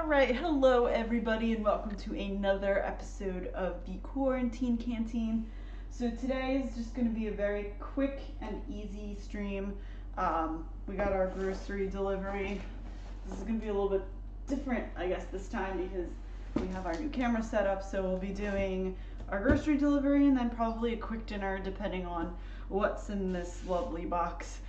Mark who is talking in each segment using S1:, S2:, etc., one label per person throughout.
S1: Alright, hello everybody and welcome to another episode of the Quarantine Canteen. So today is just going to be a very quick and easy stream. We got our grocery delivery. This is going to be a little bit different, I guess, this time because we have our new camera set up. So we'll be doing our grocery delivery and then probably a quick dinner depending on what's in this lovely box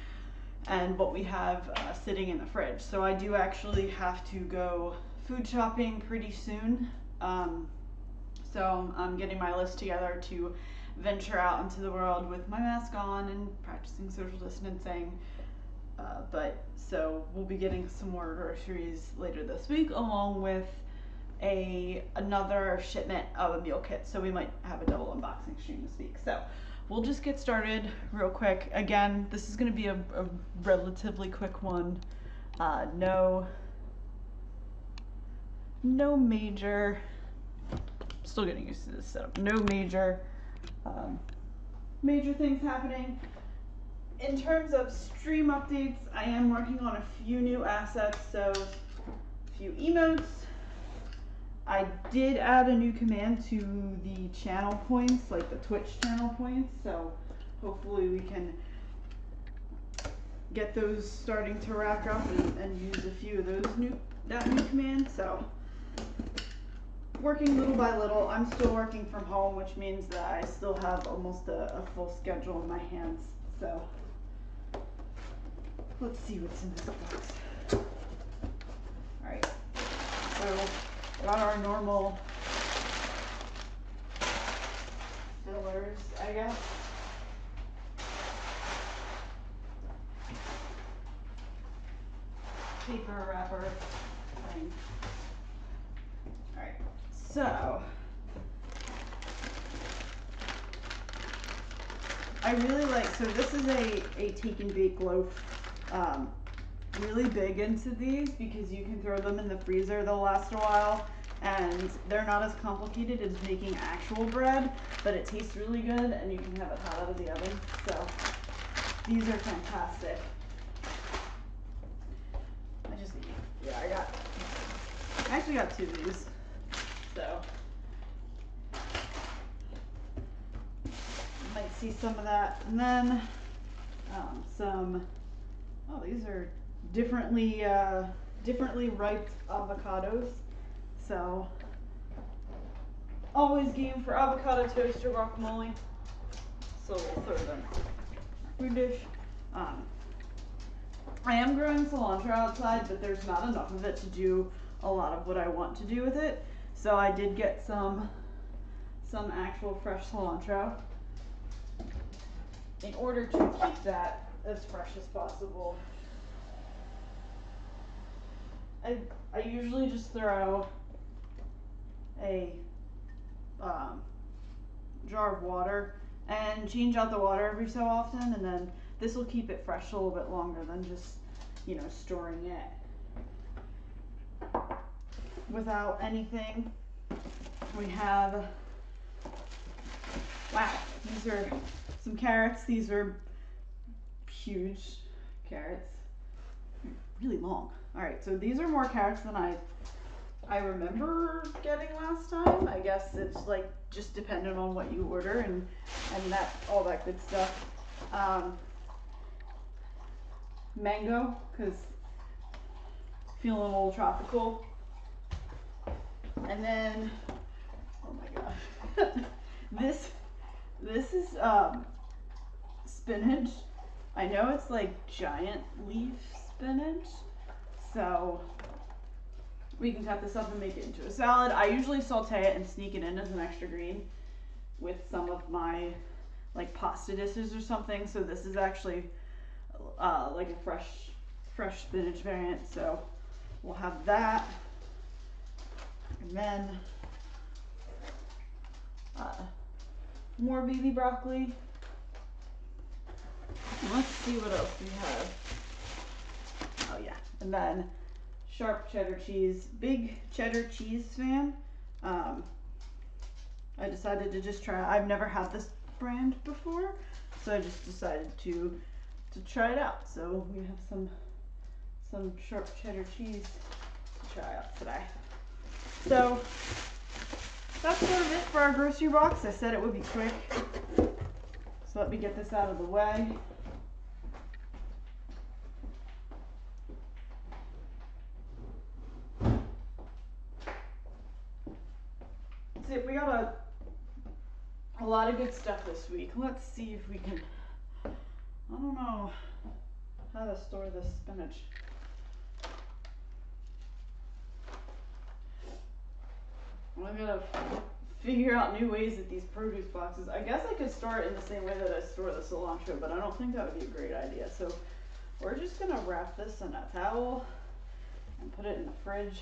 S1: and what we have sitting in the fridge. So I do actually have to go food shopping pretty soon. So I'm getting my list together to venture out into the world with my mask on and practicing social distancing. So we'll be getting some more groceries later this week along with another shipment of a meal kit. So we might have a double unboxing stream this week. So we'll just get started real quick. Again, this is going to be a relatively quick one. No major, still getting used to this setup, no major things happening. In terms of stream updates, I am working on a few new assets, so a few emotes. I did add a new command to the channel points, like the Twitch channel points, so hopefully we can get those starting to rack up and use a few of that new command. So working little by little. I'm still working from home, which means that I still have almost a full schedule in my hands. So let's see what's in this box. Alright, so got our normal fillers, I guess. Paper wrapper thing. Alright, so I really like, so this is a take and bake loaf. Really big into these because you can throw them in the freezer, they'll last a while, and they're not as complicated as making actual bread, but it tastes really good and you can have it hot out of the oven. So these are fantastic. I actually got two of these, so you might see some of that. And then these are differently riped avocados. So always game for avocado toast or guacamole. So we'll throw them in our food dish. I am growing cilantro outside, but there's not enough of it to do a lot of what I want to do with it. So I did get some actual fresh cilantro in order to keep that as fresh as possible. I usually just throw a jar of water and change out the water every so often, and then this will keep it fresh a little bit longer than just, storing it without anything. We have, wow, these are some carrots. These are huge carrots, really long. All right, so these are more carrots than I remember getting last time. I guess it's like just dependent on what you order and all that good stuff. Mango, because feeling a little tropical. And then, oh my gosh, this is spinach. I know it's like giant leaf spinach, so we can cut this up and make it into a salad. I usually saute it and sneak it in as an extra green with some of my like pasta dishes or something. So this is actually like a fresh spinach variant. So we'll have that, and then more baby broccoli. Let's see what else we have. Oh yeah, and then sharp cheddar cheese. Big cheddar cheese fan. I decided to just try. I've never had this brand before, so I just decided to try it out. So we have some sharp cheddar cheese to try out today. So that's sort of it for our grocery box. I said it would be quick. So let me get this out of the way. See, we got a lot of good stuff this week. Let's see if we can, I don't know how to store this spinach. I gotta figure out new ways with these produce boxes. I guess I could store it in the same way that I store the cilantro, but I don't think that would be a great idea. So we're just gonna wrap this in a towel and put it in the fridge.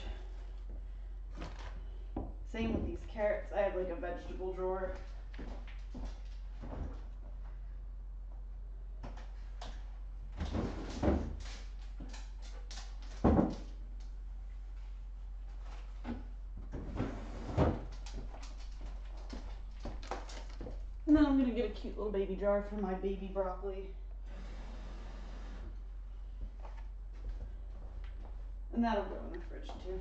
S1: Same with these carrots. I have like a vegetable drawer. And then I'm gonna get a cute little baby jar for my baby broccoli. And that'll go in the fridge too.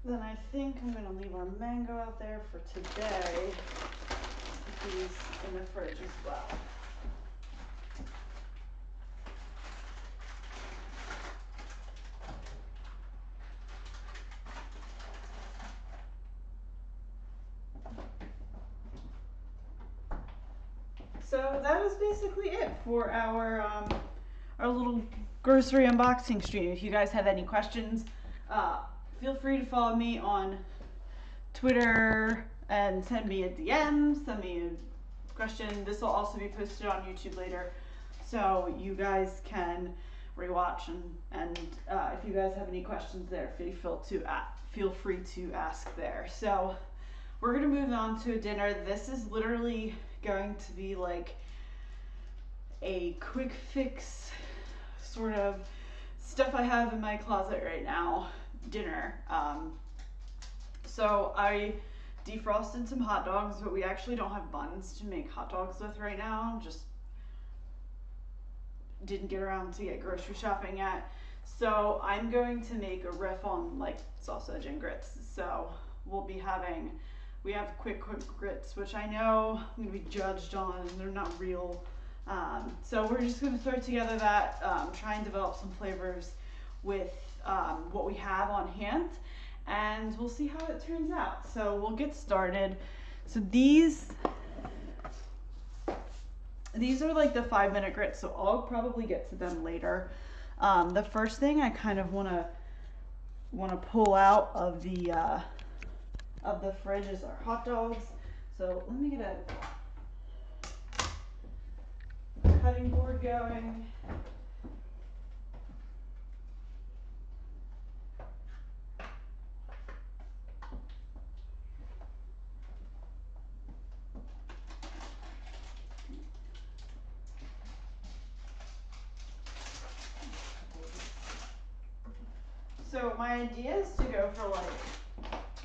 S1: Then I think I'm gonna leave our mango out there for today. Put these in the fridge as well. So that was basically it for our little grocery unboxing stream. If you guys have any questions, feel free to follow me on Twitter and send me a DM, send me a question. This will also be posted on YouTube later, so you guys can rewatch and if you guys have any questions there, feel free to ask there. So we're gonna move on to dinner. This is literally going to be like a quick fix sort of stuff I have in my closet right now dinner. So I defrosted some hot dogs, but we actually don't have buns to make hot dogs with right now. Just didn't get around to get grocery shopping yet. So I'm going to make a riff on like sausage and grits. So we have quick grits, which I know I'm gonna be judged on, and they're not real. So we're just gonna throw together that, try and develop some flavors with what we have on hand, and we'll see how it turns out. So we'll get started. So these are like the 5-minute grits, so I'll probably get to them later. The first thing I kind of wanna pull out of the fridge is our hot dogs. So let me get a cutting board going. So my idea is to go for like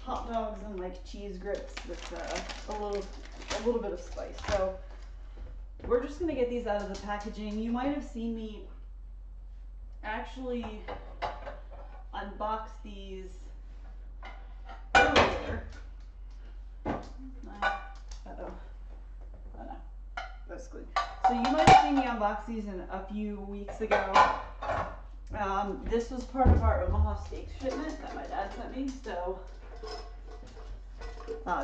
S1: hot dogs and like cheese grits with a little bit of spice. So we're just gonna get these out of the packaging. You might have seen me actually unbox these earlier. Basically. So you might have seen me unbox these a few weeks ago. This was part of our Omaha steaks shipment that my dad sent me. So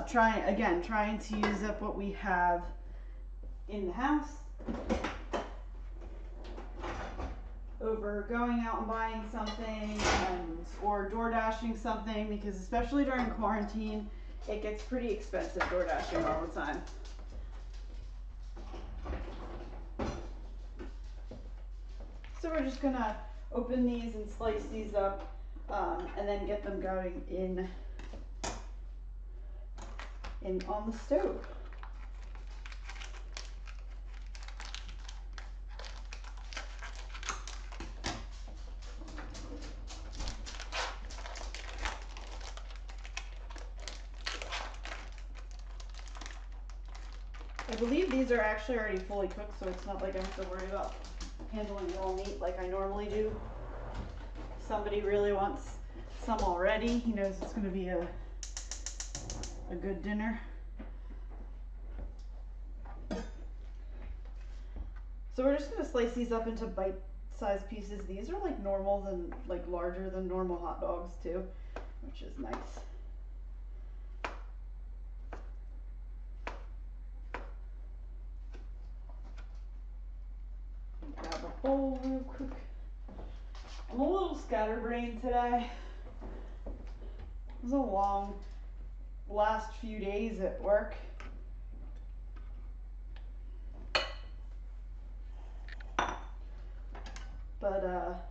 S1: trying to use up what we have in the house over going out and buying something or door dashing something, because especially during quarantine it gets pretty expensive door dashing all the time. So we're just gonna open these and slice these up and then get them going in on the stove. I believe these are actually already fully cooked, so it's not like I have to worry about handling raw meat like I normally do. If somebody really wants some already, he knows it's going to be a good dinner. So we're just going to slice these up into bite-sized pieces. These are like normal and like larger than normal hot dogs too, which is nice. Grab a bowl real quick. I'm a little scatterbrained today. It was a long last few days at work. But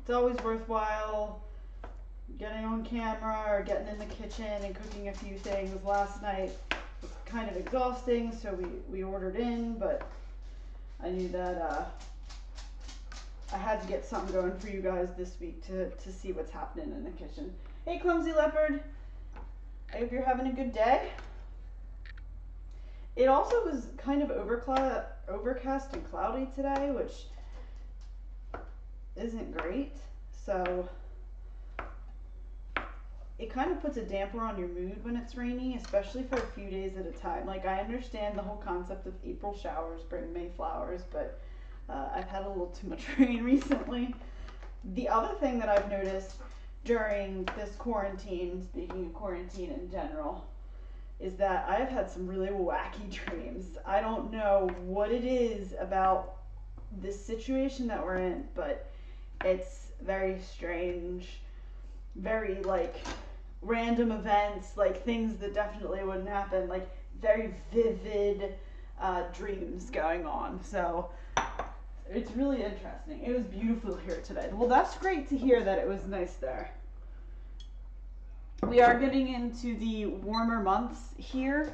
S1: it's always worthwhile getting on camera or getting in the kitchen and cooking a few things. Last night was kind of exhausting, so we ordered in, but I knew that I had to get something going for you guys this week to see what's happening in the kitchen. Hey, Clumsy Leopard. I hope you're having a good day. It also was kind of overcast and cloudy today, which isn't great. So it kind of puts a damper on your mood when it's rainy, especially for a few days at a time. Like, I understand the whole concept of April showers bring May flowers, but I've had a little too much rain recently. The other thing that I've noticed during this quarantine, speaking of quarantine in general, is that I've had some really wacky dreams. I don't know what it is about this situation that we're in, but it's very strange, very like random events, like things that definitely wouldn't happen, like very vivid dreams going on. So it's really interesting. It was beautiful here today. Well, that's great to hear that it was nice there. We are getting into the warmer months here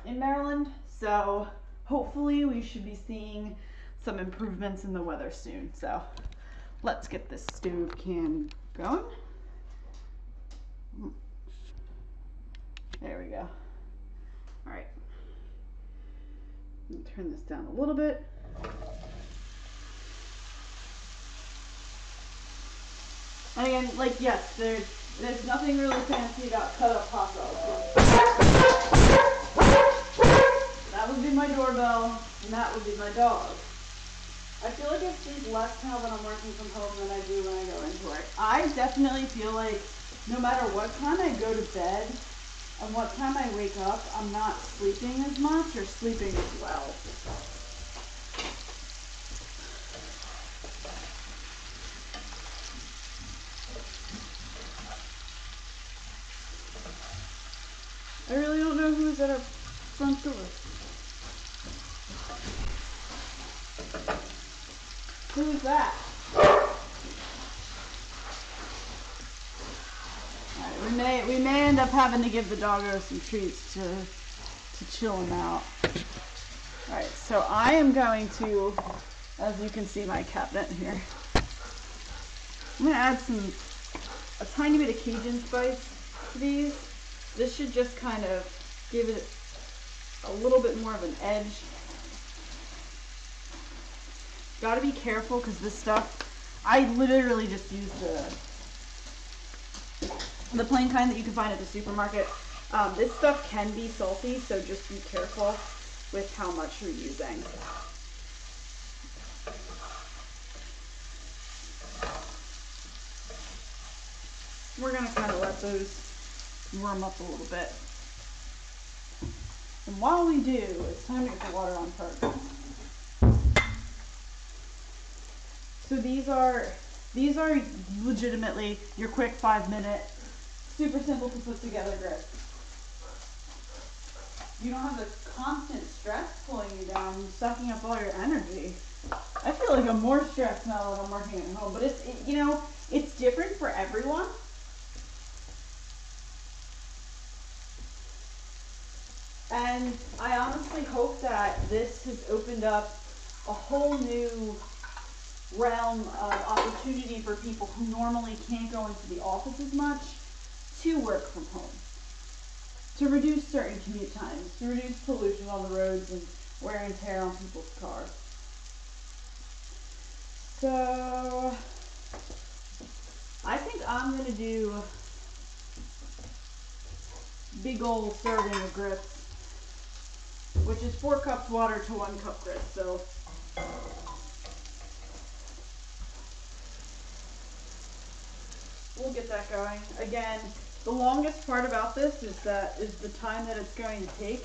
S1: in Maryland, so hopefully we should be seeing some improvements in the weather soon. So let's get this stove can going. There we go. All right. Turn this down a little bit. And again, like, yes, there's nothing really fancy about cut up hot dogs. That would be my doorbell, and that would be my dog. I feel like I sleep less now when I'm working from home than I do when I go into work. I definitely feel like no matter what time I go to bed and what time I wake up, I'm not sleeping as much or sleeping as well. I really don't know who's at our front door. Who is that? Alright, we may end up having to give the doggo some treats to chill him out. Alright, so I am going to, as you can see, my cabinet here. I'm going to add a tiny bit of Cajun spice to these. This should just kind of give it a little bit more of an edge. Gotta be careful because this stuff, I literally just use the plain kind that you can find at the supermarket. This stuff can be salty, so just be careful with how much you're using. We're gonna kind of let those warm up a little bit. And while we do, it's time to get the water on first. So these are legitimately your quick 5-minute, super simple to put together grits. You don't have the constant stress pulling you down, sucking up all your energy. I feel like I'm more stressed now that I'm working at home, but it's different for everyone. And I honestly hope that this has opened up a whole new realm of opportunity for people who normally can't go into the office as much to work from home, to reduce certain commute times, to reduce pollution on the roads, and wear and tear on people's cars. So I think I'm gonna do big old serving of grits, which is 4 cups water to 1 cup grits. So we'll get that going. Again, the longest part about this is the time that it's going to take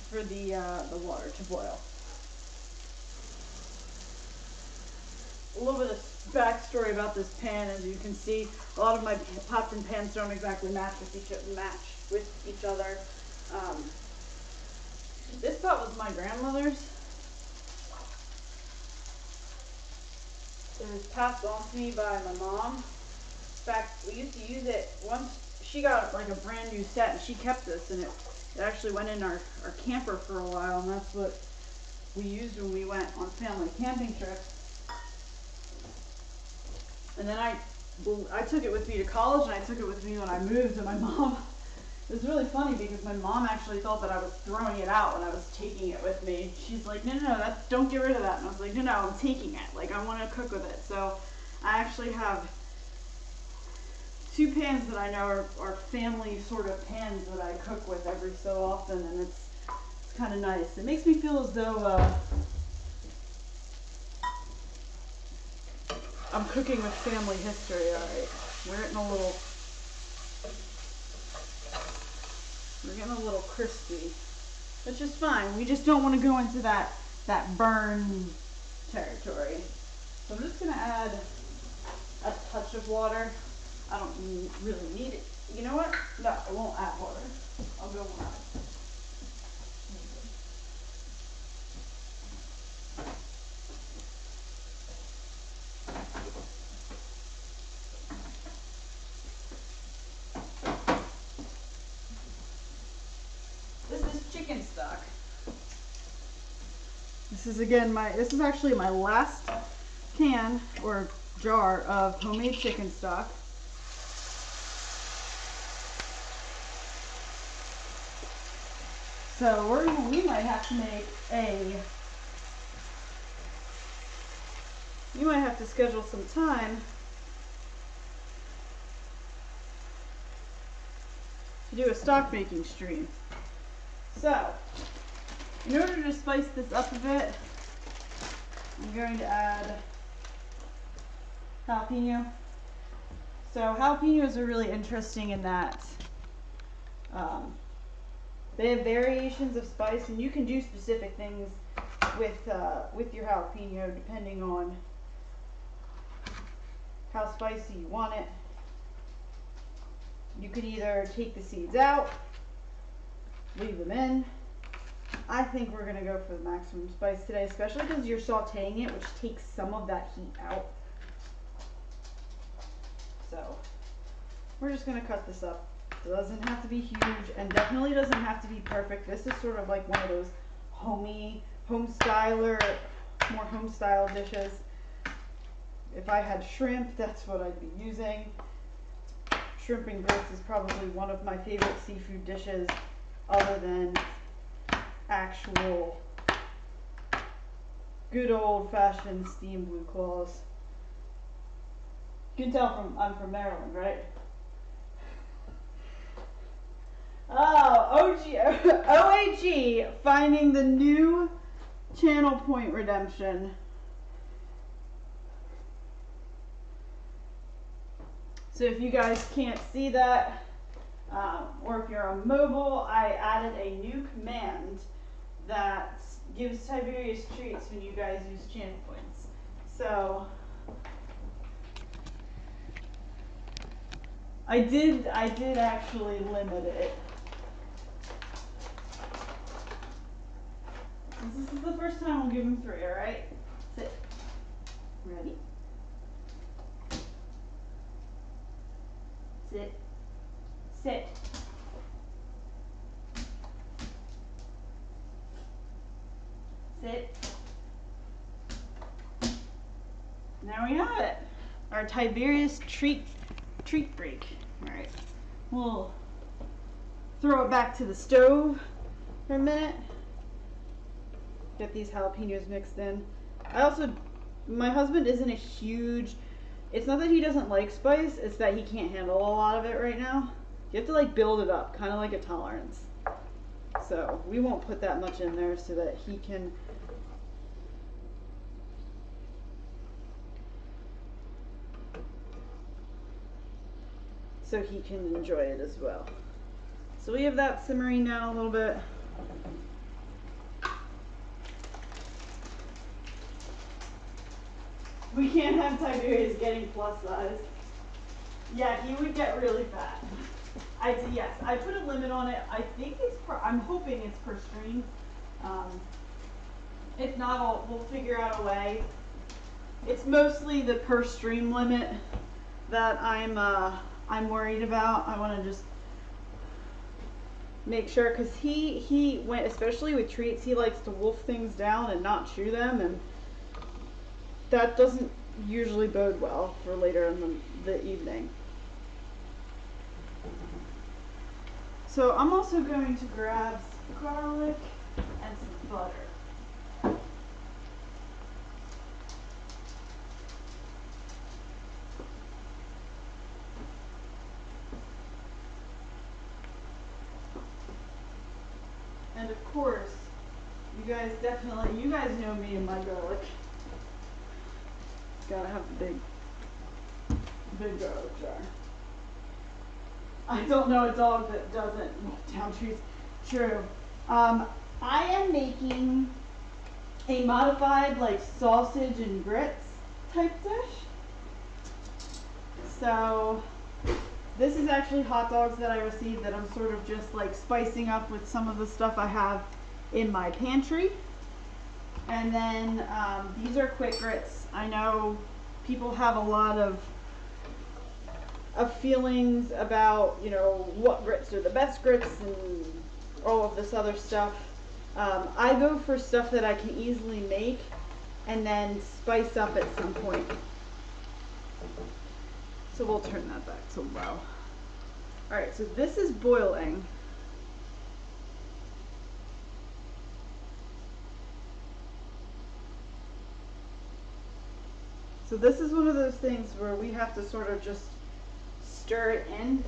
S1: for the water to boil. A little bit of backstory about this pan. As you can see, a lot of my pots and pans don't exactly match with each other. This pot was my grandmother's. It was passed on to me by my mom. In fact, we used to use it once. She got like a brand new set and she kept this, and it actually went in our camper for a while, and that's what we used when we went on family camping trips. And then I took it with me to college, and I took it with me when I moved, and my mom, it was really funny because my mom actually thought that I was throwing it out when I was taking it with me. She's like, no, don't get rid of that. And I was like, no, I'm taking it. Like, I want to cook with it. So I actually have 2 pans that I know are family sort of pans that I cook with every so often, and it's kind of nice. It makes me feel as though I'm cooking with family history. All right, we're getting a little crispy, which is fine. We just don't want to go into that burn territory. So I'm just gonna add a touch of water. I don't really need it. You know what? No, I won't add water. I'll go without. This is chicken stock. This is actually my last can or jar of homemade chicken stock. So we might have to schedule some time to do a stock making stream. So, in order to spice this up a bit, I'm going to add jalapeno. So jalapenos are really interesting in that they have variations of spice, and you can do specific things with your jalapeno depending on how spicy you want it. You can either take the seeds out, leave them in. I think we're going to go for the maximum spice today, especially because you're sauteing it, which takes some of that heat out. So we're just going to cut this up. It doesn't have to be huge, and definitely doesn't have to be perfect. This is sort of like one of those more home style dishes. If I had shrimp, that's what I'd be using. Shrimp and grits is probably one of my favorite seafood dishes, other than actual good old-fashioned steamed blue claws. You can tell I'm from Maryland, right? Oh, OAG, finding the new channel point redemption. So if you guys can't see that, or if you're on mobile, I added a new command that gives Tiberius treats when you guys use channel points. So I did actually limit it. This is the first time we'll give him 3, alright? Sit. Ready? Sit. Sit. Sit. Now we have it. Our Tiberius treat break. Alright. We'll throw it back to the stove for a minute. Get these jalapenos mixed in. My husband isn't a huge, it's not that he doesn't like spice, it's that he can't handle a lot of it right now. You have to like build it up, kind of like a tolerance. So we won't put that much in there so that he can enjoy it as well. So we have that simmering now a little bit. We can't have Tiberius getting plus size. Yeah, he would get really fat. Yes, I put a limit on it. I think I'm hoping it's per stream. If not, we'll figure out a way. It's mostly the per stream limit that I'm worried about. I want to just make sure, because he went, especially with treats, he likes to wolf things down and not chew them, and that doesn't usually bode well for later in the evening. So I'm also going to grab some garlic and some butter. And of course, you guys know me and my garlic. Gotta have the big garlic jar. I don't know a dog that doesn't walk down trees. True. I am making a modified like sausage and grits type dish. So this is actually hot dogs that I received that I'm sort of just like spicing up with some of the stuff I have in my pantry. And then these are quick grits. I know people have a lot of feelings about, you know, what grits are the best grits and all of this other stuff. I go for stuff that I can easily make and then spice up at some point. So we'll turn that back to low. Alright, so this is boiling. So this is one of those things where we have to sort of just stir it in.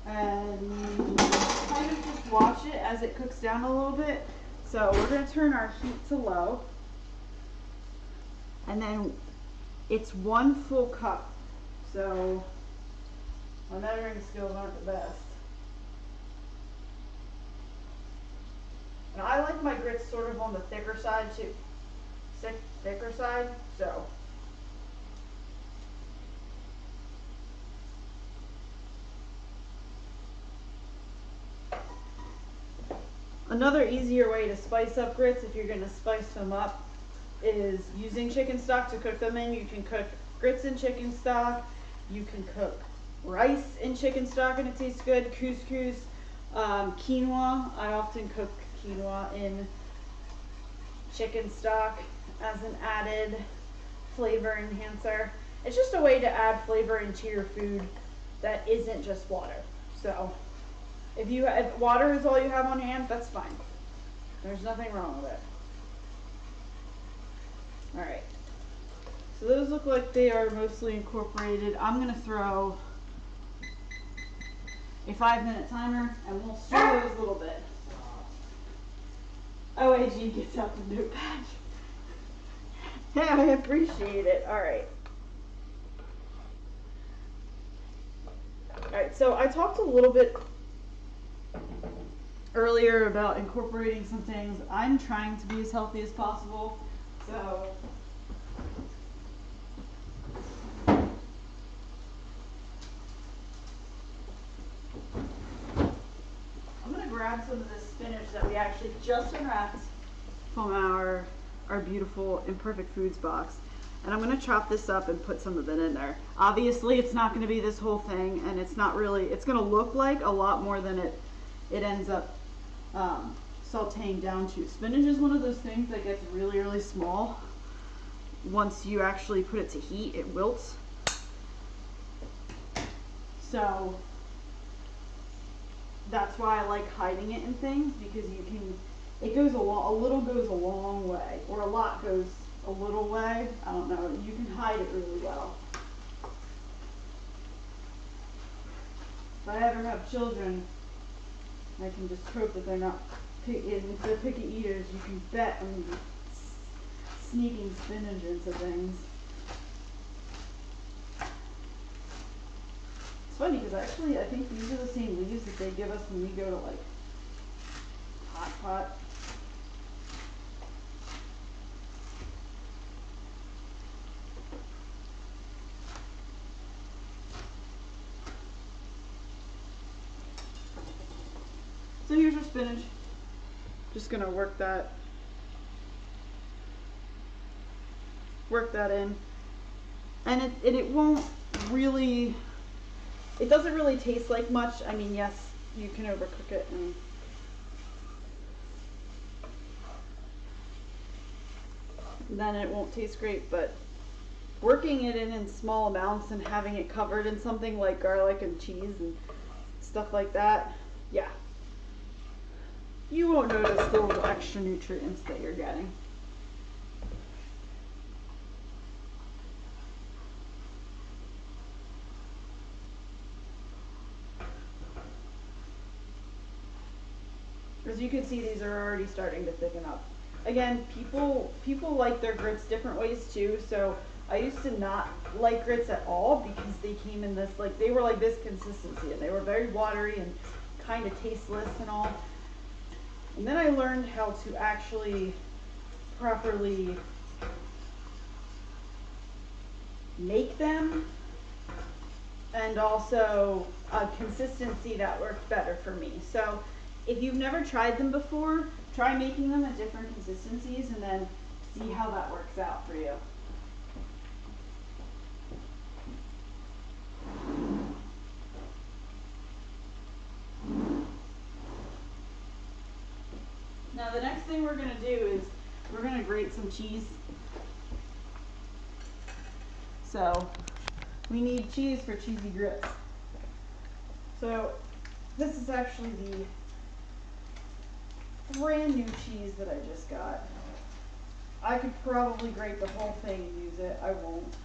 S1: And kind of just watch it as it cooks down a little bit. So we're going to turn our heat to low. And then it's 1 full cup. So my measuring skills aren't the best. And I like my grits sort of on the thicker side too. Thicker side, so. Another easier way to spice up grits, if you're going to spice them up, is using chicken stock to cook them in. You can cook grits in chicken stock. You can cook rice in chicken stock and it tastes good. Couscous, quinoa. I often cook quinoa in chicken stock as an added flavor enhancer. It's just a way to add flavor into your food that isn't just water. So if water is all you have on hand, that's fine. There's nothing wrong with it. Alright, so those look like they are mostly incorporated. I'm going to throw a 5-minute timer and we'll stir those a little bit. OAG gets out the notepad. Yeah, I appreciate it. Alright. Alright, so I talked a little bit earlier about incorporating some things. I'm trying to be as healthy as possible, so I'm going to grab some of this spinach that we actually just unwrapped from our beautiful Imperfect Foods box, and I'm going to chop this up and put some of it in there. Obviously it's not going to be this whole thing, and it's not really, it's going to look like a lot more than it ends up sauteing down to. Spinach is one of those things that gets really, really small. Once you actually put it to heat, it wilts. So that's why I like hiding it in things, because you can, it goes a little goes a long way, or a lot goes a little way. I don't know. You can hide it really well. If I ever have children, I can just hope that they're not if they're picky eaters. You can bet I'm gonna be sneaking spinach into things. It's funny because actually I think these are the same leaves that they give us when we go to like hot pot. So here's our spinach. Just gonna work that in, and it won't really. It doesn't really taste like much. I mean, yes, you can overcook it, and then it won't taste great, but working it in small amounts and having it covered in something like garlic and cheese and stuff like that, yeah. You won't notice the little extra nutrients that you're getting. As you can see, these are already starting to thicken up. Again, people like their grits different ways too. So I used to not like grits at all because they came in this, like, they were like this consistency, and they were very watery and kind of tasteless and all. And then I learned how to actually properly make them, and also a consistency that worked better for me. So if you've never tried them before, try making them at different consistencies and then see how that works out for you. Now the next thing we're going to do is we're going to grate some cheese. So we need cheese for cheesy grits. So this is actually the brand new cheese that I just got. I could probably grate the whole thing and use it. I won't.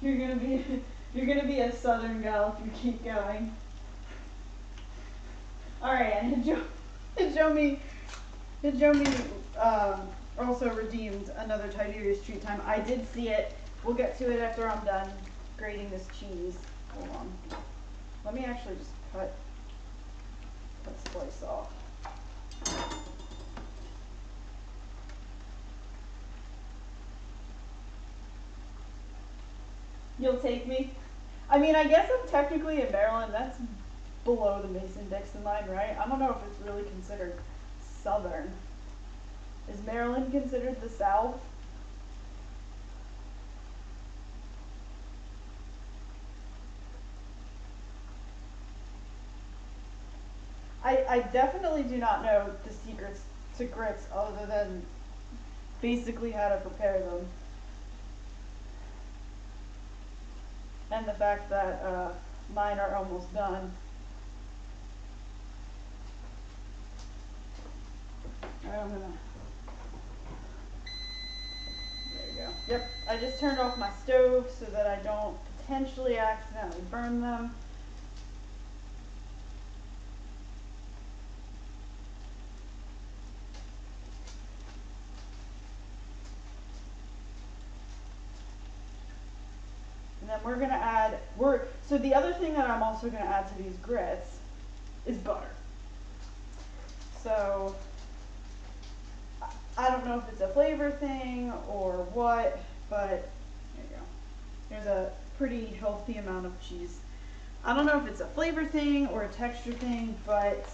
S1: You're gonna be a Southern gal if you keep going. All right, and Hijomi also redeemed another Tiberius treat time. I did see it. We'll get to it after I'm done grating this cheese. Hold on. Let me actually just cut slice off. You'll take me? I mean, I guess I'm technically in Maryland. That's below the Mason-Dixon line, right? I don't know if it's really considered Southern. Is Maryland considered the South? I definitely do not know the secrets to grits other than basically how to prepare them. And the fact that mine are almost done. Alright, I'm gonna, there you go. Yep, I just turned off my stove so that I don't potentially accidentally burn them. And then we're gonna add, so the other thing that I'm also gonna add to these grits is butter. So I don't know if it's a flavor thing or what, but there you go. There's a pretty healthy amount of cheese. I don't know if it's a flavor thing or a texture thing, but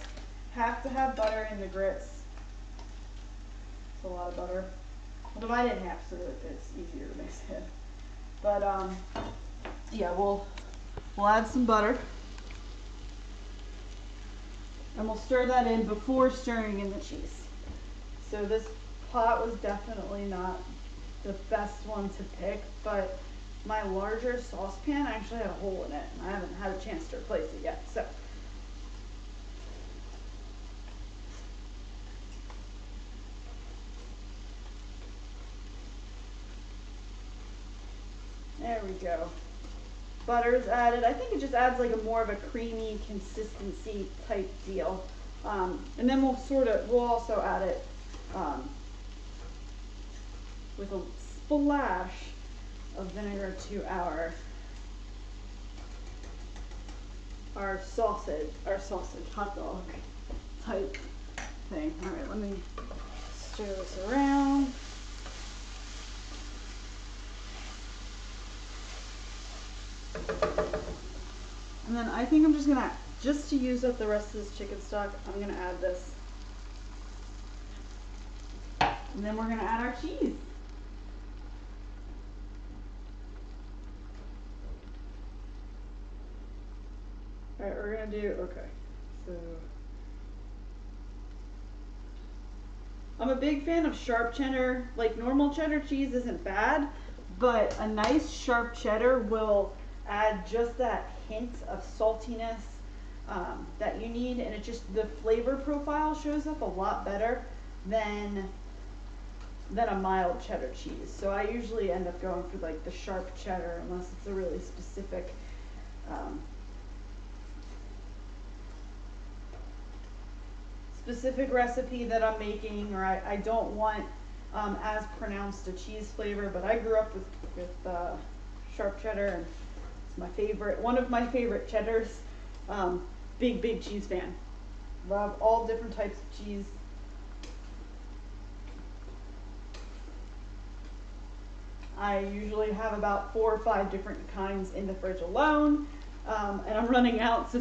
S1: have to have butter in the grits. It's a lot of butter. Although I didn't have, so it's easier to mix it. But yeah, we'll add some butter. And we'll stir that in before stirring in the cheese. So this pot was definitely not the best one to pick, but my larger saucepan actually had a hole in it, and I haven't had a chance to replace it yet. So there we go. Butter is added. I think it just adds like a more of a creamy consistency type deal. And then we'll also add it with a splash of vinegar to our sausage hot dog type thing. All right, let me stir this around. And then I think I'm just gonna, just to use up the rest of this chicken stock, I'm gonna add this. And then we're gonna add our cheese. All right, we're gonna do, okay, so. I'm a big fan of sharp cheddar. Like normal cheddar cheese isn't bad, but a nice sharp cheddar will add just that hint of saltiness that you need, and it just, the flavor profile shows up a lot better than a mild cheddar cheese. So I usually end up going for like the sharp cheddar unless it's a really specific recipe that I'm making, or I don't want as pronounced a cheese flavor. But I grew up with sharp cheddar, and it's my favorite, one of my favorite cheddars. Big cheese fan. Love all different types of cheese. I usually have about 4 or 5 different kinds in the fridge alone, and I'm running out, so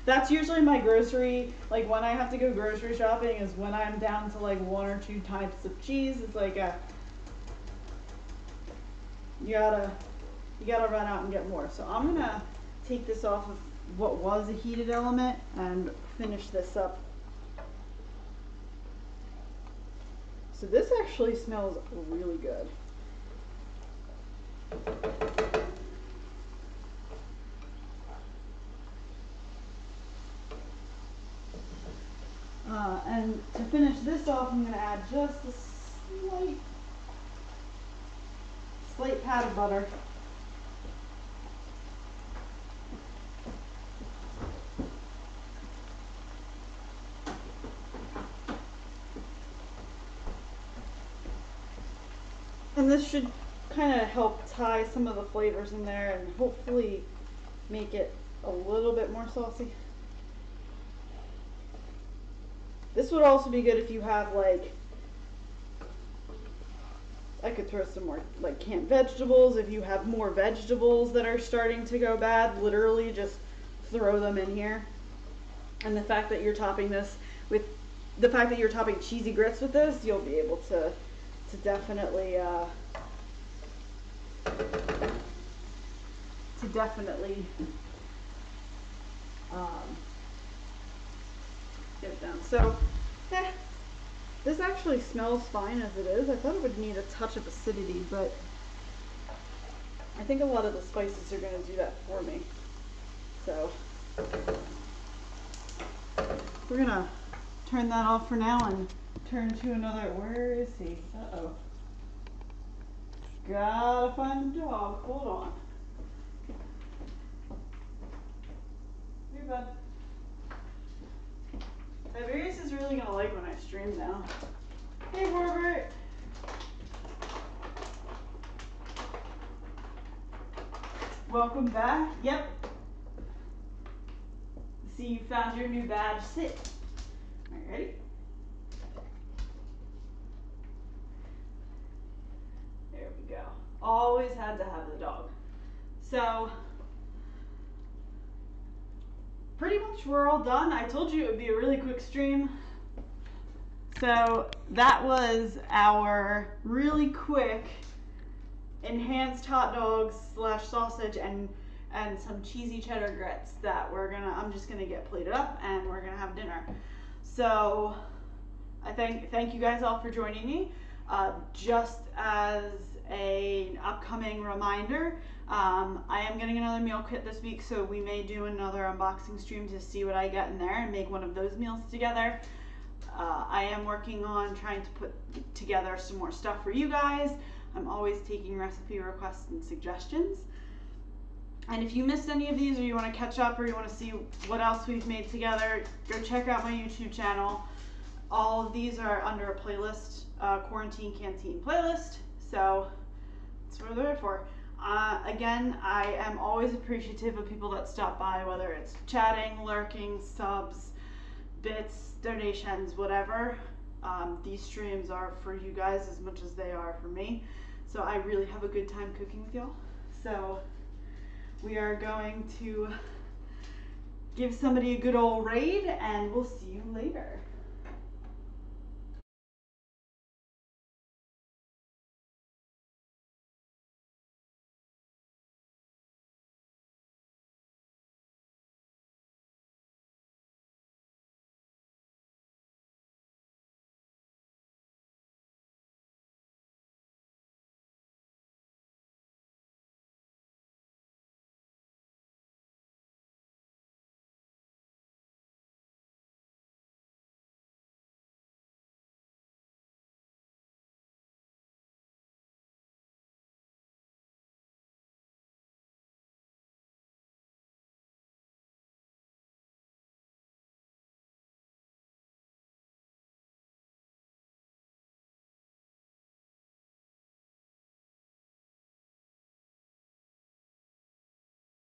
S1: that's usually my grocery. Like when I have to go grocery shopping is when I'm down to like 1 or 2 types of cheese. It's like you gotta run out and get more. So I'm gonna take this off of what was a heated element and finish this up. So this actually smells really good. And to finish this off, I'm going to add just a slight pat of butter. And this should kind of help tie some of the flavors in there and hopefully make it a little bit more saucy. This would also be good if you have like, I could throw some more like canned vegetables. If you have more vegetables that are starting to go bad, literally just throw them in here. And the fact that you're topping this with, the fact that you're topping cheesy grits with this, you'll be able to definitely get it done. So this actually smells fine as it is. I thought it would need a touch of acidity, but I think a lot of the spices are going to do that for me. So we're going to turn that off for now and turn to another. Where is he? Uh-oh. Gotta find the dog. Hold on. Here, bud. Tiberius is really gonna like when I stream now. Hey, Robert. Welcome back. Yep. See, you found your new badge. Sit. All right, ready? There we go. Always had to have the dog. So, pretty much we're all done. I told you it would be a really quick stream. So that was our really quick enhanced hot dogs / sausage and some cheesy cheddar grits that I'm just gonna get plated up and we're gonna have dinner. So I thank you guys all for joining me. Just as an upcoming reminder. I am getting another meal kit this week, so we may do another unboxing stream to see what I get in there and make one of those meals together. I am working on trying to put together some more stuff for you guys. I'm always taking recipe requests and suggestions. And if you missed any of these, or you want to catch up, or you want to see what else we've made together, go check out my YouTube channel. All of these are under a playlist, Quarantine Canteen playlist, so that's what they're there for. Again, I am always appreciative of people that stop by, whether it's chatting, lurking, subs, bits, donations, whatever. These streams are for you guys as much as they are for me. So I really have a good time cooking with y'all. So we are going to give somebody a good old raid, and we'll see you later.